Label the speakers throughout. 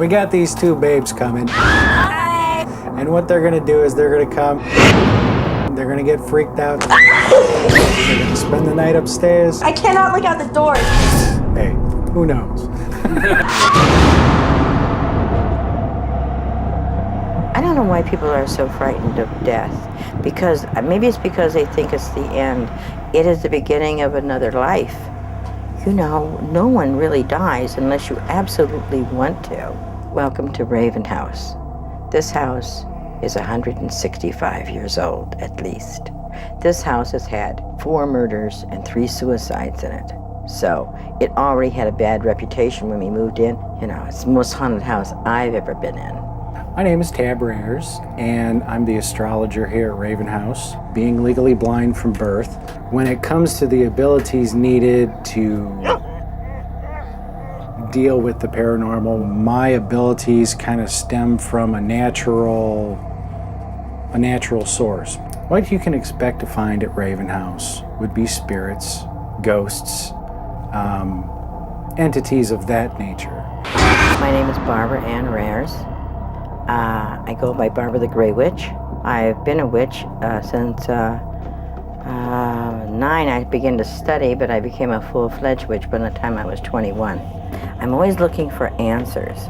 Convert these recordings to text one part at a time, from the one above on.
Speaker 1: We got these two babes coming. Hi. And what they're gonna do is they're gonna come, they're gonna get freaked out. They're gonna spend the night upstairs.
Speaker 2: I cannot look out the door.
Speaker 1: Hey, who knows?
Speaker 3: I don't know why people are so frightened of death. Because maybe it's because they think it's the end. It is the beginning of another life. You know, no one really dies unless you absolutely want to. Welcome to Raven House. This house is 165 years old, at least. This house has had 4 murders and 3 suicides in it. So it already had a bad reputation when we moved in. You know, it's the most haunted house I've ever been in.
Speaker 1: My name is Tab Rayers, and I'm the astrologer here at Raven House, being legally blind from birth. When it comes to the abilities needed to deal with the paranormal, my abilities kind of stem from a natural source. What you can expect to find at Raven House would be spirits, ghosts, entities of that nature.
Speaker 3: My name is Barbara Ann Rayers. I go by Barbara the Grey Witch. I've been a witch since 9. I began to study, but I became a full-fledged witch by the time I was 21. I'm always looking for answers.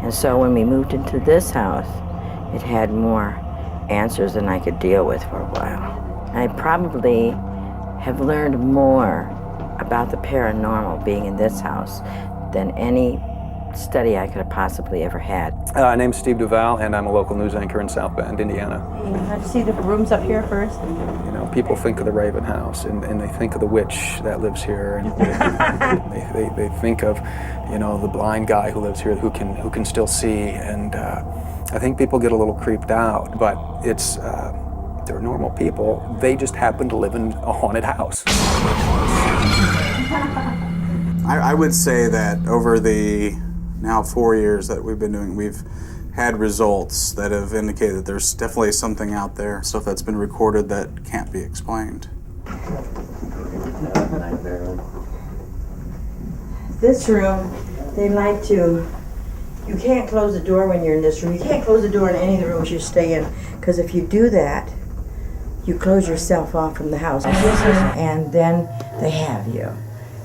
Speaker 3: And so when we moved into this house, it had more answers than I could deal with for a while. I probably have learned more about the paranormal being in this house than any study I could have possibly ever had.
Speaker 4: My name's Steve Duval, and I'm a local news anchor in South Bend, Indiana.
Speaker 3: Let's see the rooms up here first.
Speaker 4: You know, people think of the Raven House, and they think of the witch that lives here, and they think of, you know, the blind guy who lives here who can still see, and I think people get a little creeped out, but it's they're normal people. They just happen to live in a haunted house.
Speaker 5: I would say that over the now 4 years that we've been doing, we've had results that have indicated that there's definitely something out there, stuff that's been recorded that can't be explained.
Speaker 3: This room, they like to, you can't close the door when you're in this room. You can't close the door in any of the rooms you stay in, because if you do that, you close yourself off from the house. And then they have you.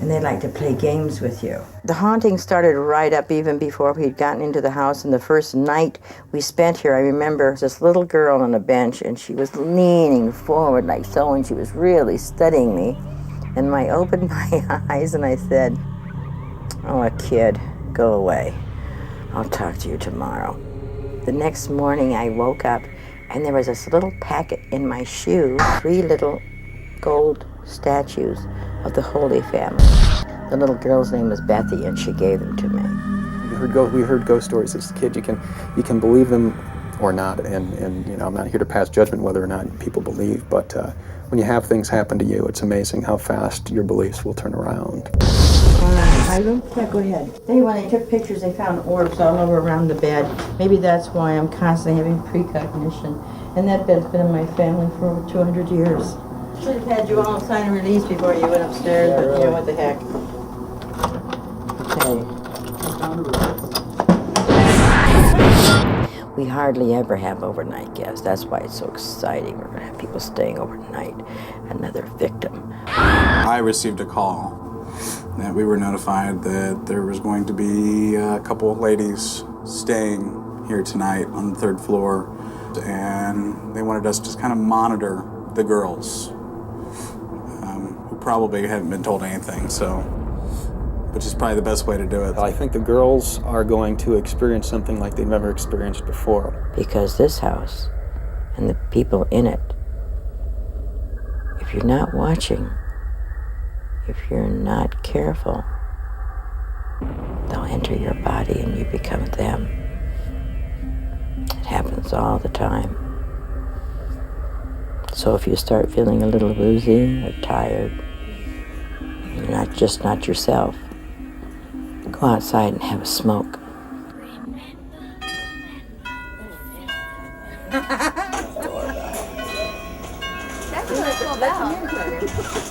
Speaker 3: And they like to play games with you. The haunting started right up even before we'd gotten into the house. And the first night we spent here, I remember this little girl on a bench, and she was leaning forward like so, and she was really studying me. And I opened my eyes and I said, "Oh, a kid, go away. I'll talk to you tomorrow." The next morning I woke up and there was this little packet in my shoe, 3 little gold statues of the Holy Family. The little girl's name was Bethy, and she gave them to me.
Speaker 4: We heard ghost stories as a kid. You can believe them or not, and you know, I'm not here to pass judgment whether or not people believe, but when you have things happen to you, it's amazing how fast your beliefs will turn around.
Speaker 3: My room? Yeah, go ahead. When they took pictures, they found orbs all over around the bed. Maybe that's why I'm constantly having precognition. And that bed's been in my family for over 200 years. Should have had you all sign a release before you went upstairs, but you know what the heck. Okay. We hardly ever have overnight guests. That's why it's so exciting. We're going to have people staying overnight. Another victim.
Speaker 5: I received a call that we were notified that there was going to be a couple of ladies staying here tonight on the 3rd floor, and they wanted us to kind of monitor the girls, who probably haven't been told anything, so, which is probably the best way to do it.
Speaker 4: I think the girls are going to experience something like they've never experienced before.
Speaker 3: Because this house and the people in it, if you're not watching, if you're not careful, they'll enter your body and you become them. It happens all the time. So if you start feeling a little woozy or tired, you're not yourself, go outside and have a smoke.
Speaker 6: That's really cool.